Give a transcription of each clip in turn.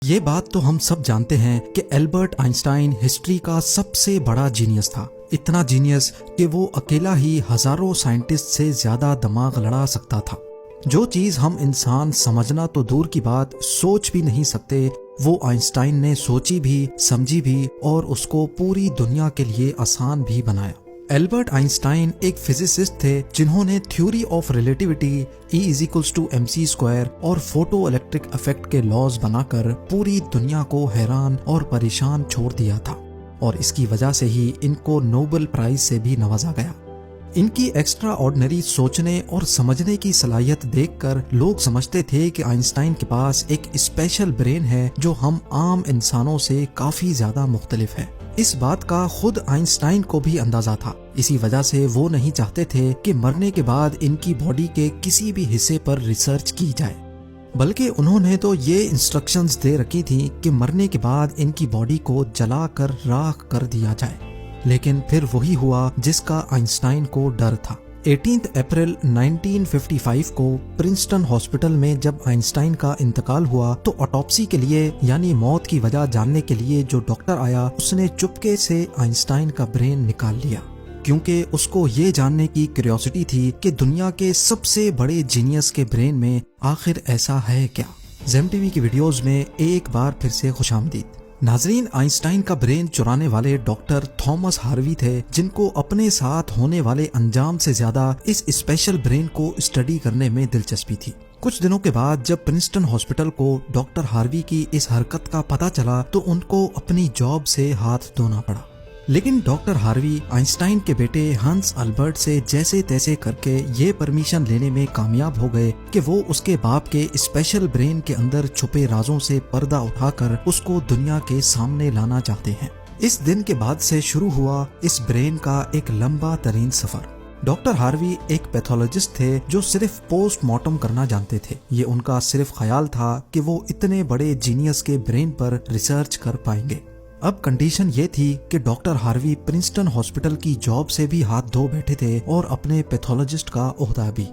یہ بات تو ہم سب جانتے ہیں کہ البرٹ آئنسٹائن ہسٹری کا سب سے بڑا جینیس تھا، اتنا جینیس کہ وہ اکیلا ہی ہزاروں سائنٹسٹ سے زیادہ دماغ لڑا سکتا تھا۔ جو چیز ہم انسان سمجھنا تو دور کی بات سوچ بھی نہیں سکتے، وہ آئنسٹائن نے سوچی بھی، سمجھی بھی اور اس کو پوری دنیا کے لیے آسان بھی بنایا۔ البرٹ آئنسٹائن ایک فزسسٹ تھے جنہوں نے تھیوری آف ریلیٹیوٹی، E=mc² اور فوٹو الیکٹرک ایفیکٹ کے لاز بنا کر پوری دنیا کو حیران اور پریشان چھوڑ دیا تھا، اور اس کی وجہ سے ہی ان کو نوبل پرائز سے بھی نوازا گیا۔ ان کی ایکسٹرا آرڈنری سوچنے اور سمجھنے کی صلاحیت دیکھ کر لوگ سمجھتے تھے کہ آئنسٹائن کے پاس ایک اسپیشل برین ہے جو ہم عام انسانوں سے کافی زیادہ مختلف ہے۔ اس بات کا خود آئنسٹائن کو بھی اندازہ تھا، اسی وجہ سے وہ نہیں چاہتے تھے کہ مرنے کے بعد ان کی باڈی کے کسی بھی حصے پر ریسرچ کی جائے، بلکہ انہوں نے تو یہ انسٹرکشنز دے رکھی تھیں کہ مرنے کے بعد ان کی باڈی کو جلا کر راکھ کر دیا جائے۔ لیکن پھر وہی ہوا جس کا آئنسٹائن کو ڈر تھا۔ 18 اپریل 1955 کو پرنسٹن ہاسپٹل میں جب آئنسٹائن کا انتقال ہوا تو آٹوپسی کے لیے یعنی موت کی وجہ جاننے کے لیے جو ڈاکٹر آیا اس نے چپکے سے آئنسٹائن کا برین نکال لیا، کیونکہ اس کو یہ جاننے کی کیوریوسٹی تھی کہ دنیا کے سب سے بڑے جینیس کے برین میں آخر ایسا ہے کیا۔ زیم ٹی وی کی ویڈیوز میں ایک بار پھر سے خوش آمدید۔ ناظرین، آئنسٹائن کا برین چرانے والے ڈاکٹر تھامس ہاروی تھے، جن کو اپنے ساتھ ہونے والے انجام سے زیادہ اس اسپیشل برین کو اسٹڈی کرنے میں دلچسپی تھی۔ کچھ دنوں کے بعد جب پرنسٹن ہاسپٹل کو ڈاکٹر ہاروی کی اس حرکت کا پتہ چلا تو ان کو اپنی جاب سے ہاتھ دھونا پڑا، لیکن ڈاکٹر ہاروی آئنسٹائن کے بیٹے ہنس البرٹ سے جیسے تیسے کر کے یہ پرمیشن لینے میں کامیاب ہو گئے کہ وہ اس کے باپ کے اسپیشل برین کے اندر چھپے رازوں سے پردہ اٹھا کر اس کو دنیا کے سامنے لانا چاہتے ہیں۔ اس دن کے بعد سے شروع ہوا اس برین کا ایک لمبا ترین سفر۔ ڈاکٹر ہاروی ایک پیتھولوجسٹ تھے جو صرف پوسٹ مارٹم کرنا جانتے تھے۔ یہ ان کا صرف خیال تھا کہ وہ اتنے بڑے جینیس کے برین پر ریسرچ کر پائیں گے۔ اب کنڈیشن یہ تھی کہ ڈاکٹر ہاروی پرنسٹن ہاسپٹل کی جاب سے بھی ہاتھ دھو بیٹھے تھے اور اپنے پیتھولوجسٹ کا عہدہ بھی۔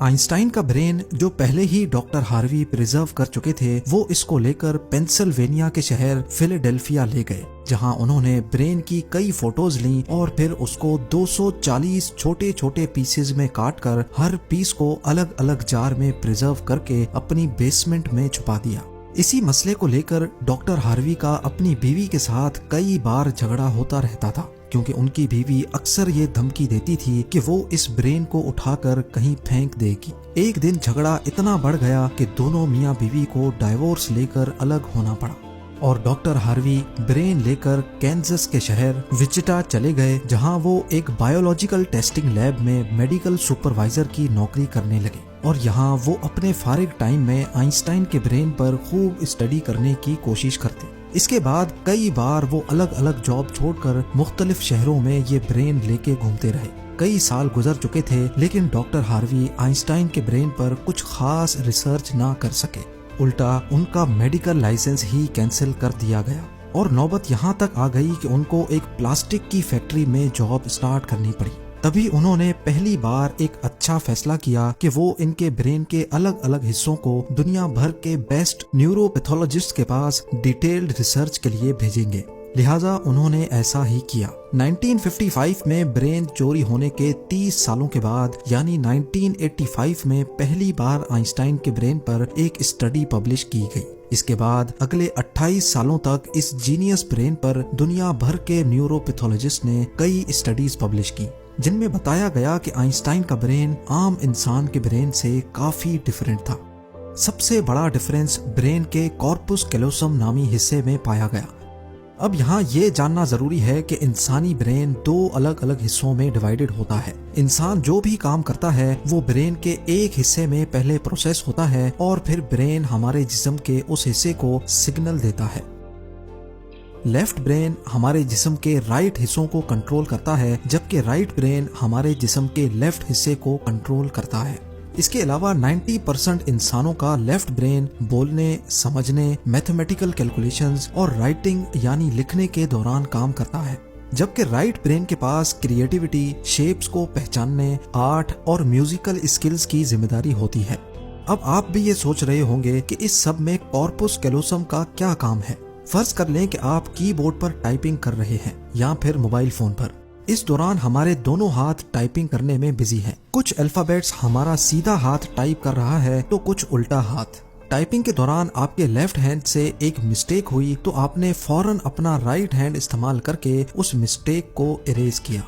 آئنسٹائن کا برین جو پہلے ہی ڈاکٹر ہاروی پریزرو کر چکے تھے، وہ اس کو لے کر پینسلوینیا کے شہر فیلاڈیلفیا لے گئے، جہاں انہوں نے برین کی کئی فوٹوز لیں اور پھر اس کو 240 چھوٹے چھوٹے پیسز میں کاٹ کر ہر پیس کو الگ الگ جار میں پریزرو کر کے اپنی بیسمنٹ میں چھپا دیا۔ اسی مسئلے کو لے کر ڈاکٹر ہاروی کا اپنی بیوی کے ساتھ کئی بار جھگڑا ہوتا رہتا تھا، کیونکہ ان کی بیوی اکثر یہ دھمکی دیتی تھی کہ وہ اس برین کو اٹھا کر کہیں پھینک دے گی۔ ایک دن جھگڑا اتنا بڑھ گیا کہ دونوں میاں بیوی کو ڈائیورس لے کر الگ ہونا پڑا، اور ڈاکٹر ہاروی برین لے کر کینزس کے شہر وچٹا چلے گئے، جہاں وہ ایک بایولوجیکل ٹیسٹنگ لیب میں میڈیکل سپروائزر کی نوکری کرنے لگے، اور یہاں وہ اپنے فارغ ٹائم میں آئنسٹائن کے برین پر خوب اسٹڈی کرنے کی کوشش کرتے۔ اس کے بعد کئی بار وہ الگ الگ جاب چھوڑ کر مختلف شہروں میں یہ برین لے کے گھومتے رہے۔ کئی سال گزر چکے تھے لیکن ڈاکٹر ہاروی آئنسٹائن کے برین پر کچھ خاص ریسرچ نہ کر سکے، الٹا ان کا میڈیکل لائسنس ہی کینسل کر دیا گیا، اور نوبت یہاں تک آ گئی کہ ان کو ایک پلاسٹک کی فیکٹری میں جاب اسٹارٹ کرنی پڑی۔ تبھی انہوں نے پہلی بار ایک اچھا فیصلہ کیا کہ وہ ان کے برین کے الگ الگ حصوں کو دنیا بھر کے بیسٹ نیورو پیتھولوجسٹ کے پاس ڈیٹیلڈ ریسرچ کے لیے بھیجیں گے، لہٰذا انہوں نے ایسا ہی کیا۔ 1955 میں برین چوری ہونے کے 30 سالوں کے بعد یعنی 1985 میں پہلی بار آئنسٹائن کے برین پر ایک اسٹڈی پبلش کی گئی۔ اس کے بعد اگلے 28 سالوں تک اس جینیس برین پر دنیا بھر کے نیورو پیتھولوجسٹ نے کئی اسٹڈیز پبلش کی، جن میں بتایا گیا کہ آئنسٹائن کا برین عام انسان کے برین سے کافی ڈیفرنٹ تھا۔ سب سے بڑا ڈیفرنس برین کے کارپس کیلوسم نامی حصے میں پایا گیا۔ اب یہاں یہ جاننا ضروری ہے کہ انسانی برین 2 الگ الگ حصوں میں ڈیوائیڈڈ ہوتا ہے۔ انسان جو بھی کام کرتا ہے وہ برین کے ایک حصے میں پہلے پروسیس ہوتا ہے، اور پھر برین ہمارے جسم کے اس حصے کو سگنل دیتا ہے۔ لیفٹ برین ہمارے جسم کے رائٹ حصوں کو کنٹرول کرتا ہے، جبکہ رائٹ برین ہمارے جسم کے لیفٹ حصے کو کنٹرول کرتا ہے۔ اس کے علاوہ 90% انسانوں کا لیفٹ برین بولنے، سمجھنے، میتھمیٹیکل کیلکولیشنز اور رائٹنگ یعنی لکھنے کے دوران کام کرتا ہے، جبکہ رائٹ برین کے پاس کریٹیوٹی، شیپس کو پہچاننے، آرٹ اور میوزیکل اسکلز کی ذمہ داری ہوتی ہے۔ اب آپ بھی یہ سوچ رہے ہوں گے کہ اس سب میں کارپس کیلوسم کا کیا کام ہے۔ فرض کر لیں کہ آپ کی بورڈ پر ٹائپنگ کر رہے ہیں یا پھر موبائل فون پر۔ اس دوران ہمارے دونوں ہاتھ ٹائپنگ کرنے میں بزی ہیں۔ کچھ الفابیٹس ہمارا سیدھا ہاتھ ٹائپ کر رہا ہے تو کچھ الٹا ہاتھ۔ ٹائپنگ کے دوران آپ کے لیفٹ ہینڈ سے ایک مسٹیک ہوئی تو آپ نے فوراً اپنا رائٹ ہینڈ استعمال کر کے اس مسٹیک کو اریز کیا۔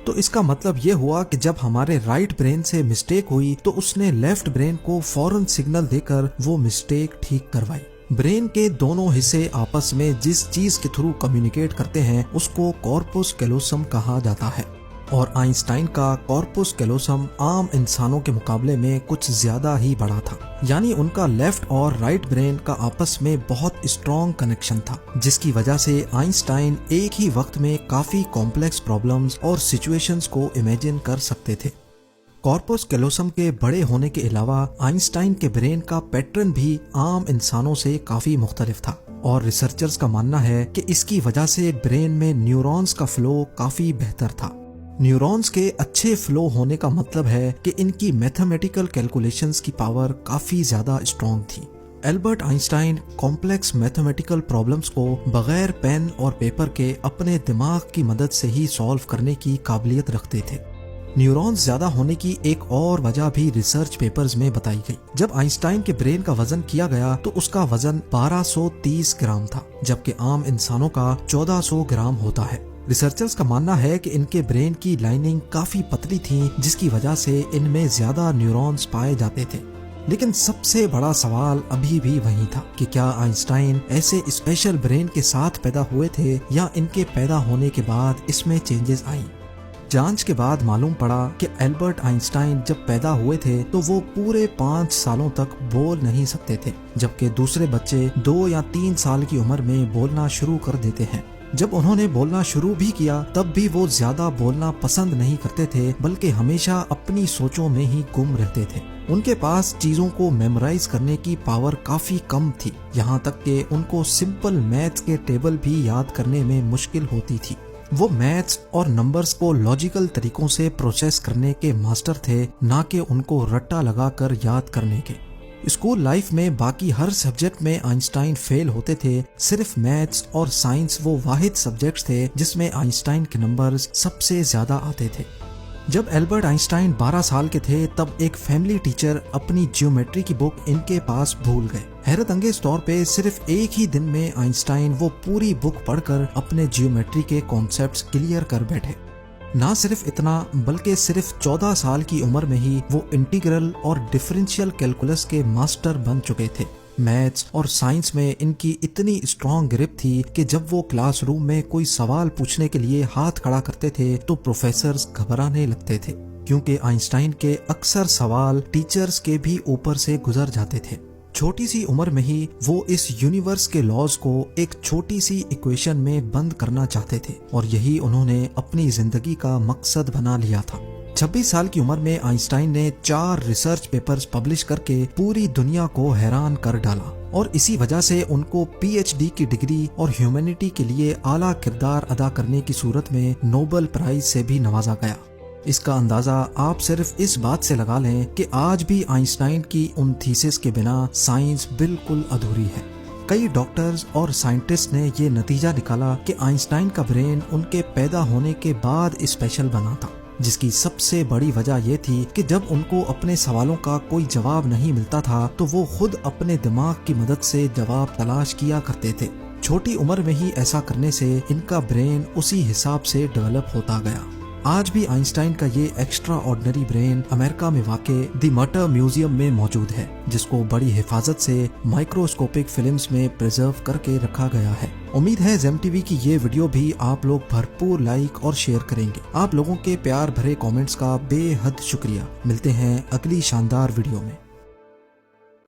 تو اس کا مطلب یہ ہوا کہ جب ہمارے رائٹ برین سے مسٹیک ہوئی تو اس نے لیفٹ برین کو فوراً سگنل دے کر وہ مسٹیک ٹھیک کروائی۔ برین کے دونوں حصے آپس میں جس چیز کے تھرو کمیونیکیٹ کرتے ہیں اس کو کارپس کیلوسم کہا جاتا ہے، اور آئنسٹائن کا کارپس کیلوسم عام انسانوں کے مقابلے میں کچھ زیادہ ہی بڑا تھا، یعنی ان کا لیفٹ اور رائٹ برین کا آپس میں بہت اسٹرانگ کنیکشن تھا، جس کی وجہ سے آئنسٹائن ایک ہی وقت میں کافی کمپلیکس پرابلمز اور سچویشنز کو امیجن کر سکتے تھے۔ کارپس کیلوسم کے بڑے ہونے کے علاوہ آئنسٹائن کے برین کا پیٹرن بھی عام انسانوں سے کافی مختلف تھا، اور ریسرچرز کا ماننا ہے کہ اس کی وجہ سے برین میں نیورونز کا فلو کافی بہتر تھا۔ نیورونز کے اچھے فلو ہونے کا مطلب ہے کہ ان کی میتھمیٹیکل کیلکولیشنز کی پاور کافی زیادہ اسٹرانگ تھی۔ Albert Einstein complex mathematical problems کو بغیر پین اور پیپر کے اپنے دماغ کی مدد سے ہی سالو کرنے کی قابلیت رکھتے تھے۔ نیورونز زیادہ ہونے کی ایک اور وجہ بھی ریسرچ پیپرز میں بتائی گئی۔ جب آئنسٹائن کے برین کا وزن کیا گیا تو اس کا وزن 1230 گرام تھا، جبکہ عام انسانوں کا 1400 گرام ہوتا ہے۔ ریسرچرز کا ماننا ہے کہ ان کے برین کی لائننگ کافی پتلی تھی، جس کی وجہ سے ان میں زیادہ نیورونز پائے جاتے تھے۔ لیکن سب سے بڑا سوال ابھی بھی وہی تھا کہ کیا آئنسٹائن ایسے اسپیشل برین کے ساتھ پیدا ہوئے تھے یا ان کے پیدا ہونے کے بعد اس میں چینجز آئیں۔ جانچ کے بعد معلوم پڑا کہ البرٹ آئنسٹائن جب پیدا ہوئے تھے تو وہ پورے 5 سالوں تک بول نہیں سکتے تھے، جبکہ دوسرے بچے 2 یا 3 سال کی عمر میں بولنا شروع کر دیتے ہیں۔ جب انہوں نے بولنا شروع بھی کیا تب بھی وہ زیادہ بولنا پسند نہیں کرتے تھے، بلکہ ہمیشہ اپنی سوچوں میں ہی گم رہتے تھے۔ ان کے پاس چیزوں کو میمورائز کرنے کی پاور کافی کم تھی، یہاں تک کہ ان کو سمپل میتھس کے ٹیبل بھی یاد کرنے میں مشکل ہوتی تھی۔ وہ میتھس اور نمبرز کو لاجیکل طریقوں سے پروسیس کرنے کے ماسٹر تھے، نہ کہ ان کو رٹا لگا کر یاد کرنے کے۔ اسکول لائف میں باقی ہر سبجیکٹ میں آئنسٹائن فیل ہوتے تھے، صرف میتھس اور سائنس وہ واحد سبجیکٹس تھے جس میں آئنسٹائن کے نمبرز سب سے زیادہ آتے تھے۔ جب البرٹ آئنسٹائن 12 سال کے تھے تب ایک فیملی ٹیچر اپنی جیومیٹری کی بک ان کے پاس بھول گئے۔ حیرت انگیز طور پہ صرف ایک ہی دن میں آئنسٹائن وہ پوری بک پڑھ کر اپنے جیومیٹری کے کانسیپٹس کلیئر کر بیٹھے۔ نہ صرف اتنا بلکہ صرف 14 سال کی عمر میں ہی وہ انٹیگرل اور ڈفرینشیل کیلکولس کے ماسٹر بن چکے تھے۔ میتھس اور سائنس میں ان کی اتنی اسٹرانگ گرپ تھی کہ جب وہ کلاس روم میں کوئی سوال پوچھنے کے لیے ہاتھ کھڑا کرتے تھے تو پروفیسرز گھبرانے لگتے تھے، کیونکہ آئنسٹائن کے اکثر سوال ٹیچرز کے بھی اوپر سے گزر جاتے تھے۔ چھوٹی سی عمر میں ہی وہ اس یونیورس کے لاز کو ایک چھوٹی سی ایکویشن میں بند کرنا چاہتے تھے، اور یہی انہوں نے اپنی زندگی کا مقصد بنا لیا تھا۔ 26 سال کی عمر میں آئنسٹائن نے 4 ریسرچ پیپرز پبلش کر کے پوری دنیا کو حیران کر ڈالا، اور اسی وجہ سے ان کو PhD کی ڈگری اور ہیومینٹی کے لیے اعلیٰ کردار ادا کرنے کی صورت میں نوبل پرائز سے بھی نوازا گیا۔ اس کا اندازہ آپ صرف اس بات سے لگا لیں کہ آج بھی آئنسٹائن کی ان تھیسس کے بنا سائنس بالکل ادھوری ہے۔ کئی ڈاکٹرز اور سائنٹسٹ نے یہ نتیجہ نکالا کہ آئنسٹائن کا برین ان کے پیدا ہونے کے بعد اسپیشل بنا تھا، جس کی سب سے بڑی وجہ یہ تھی کہ جب ان کو اپنے سوالوں کا کوئی جواب نہیں ملتا تھا تو وہ خود اپنے دماغ کی مدد سے جواب تلاش کیا کرتے تھے۔ چھوٹی عمر میں ہی ایسا کرنے سے ان کا برین اسی حساب سے ڈیولپ ہوتا گیا۔ آج بھی آئنسٹائن کا یہ ایکسٹرا آرڈنری برین امریکہ میں واقع دی مٹر میوزیم میں موجود ہے، جس کو بڑی حفاظت سے مائکروسکوپک فلمز میں پریزرو کر کے رکھا گیا ہے۔ امید ہے زیم ٹی وی کی یہ ویڈیو بھی آپ لوگ بھرپور لائک اور شیئر کریں گے۔ آپ لوگوں کے پیار بھرے کامنٹس کا بے حد شکریہ۔ ملتے ہیں اگلی شاندار ویڈیو میں۔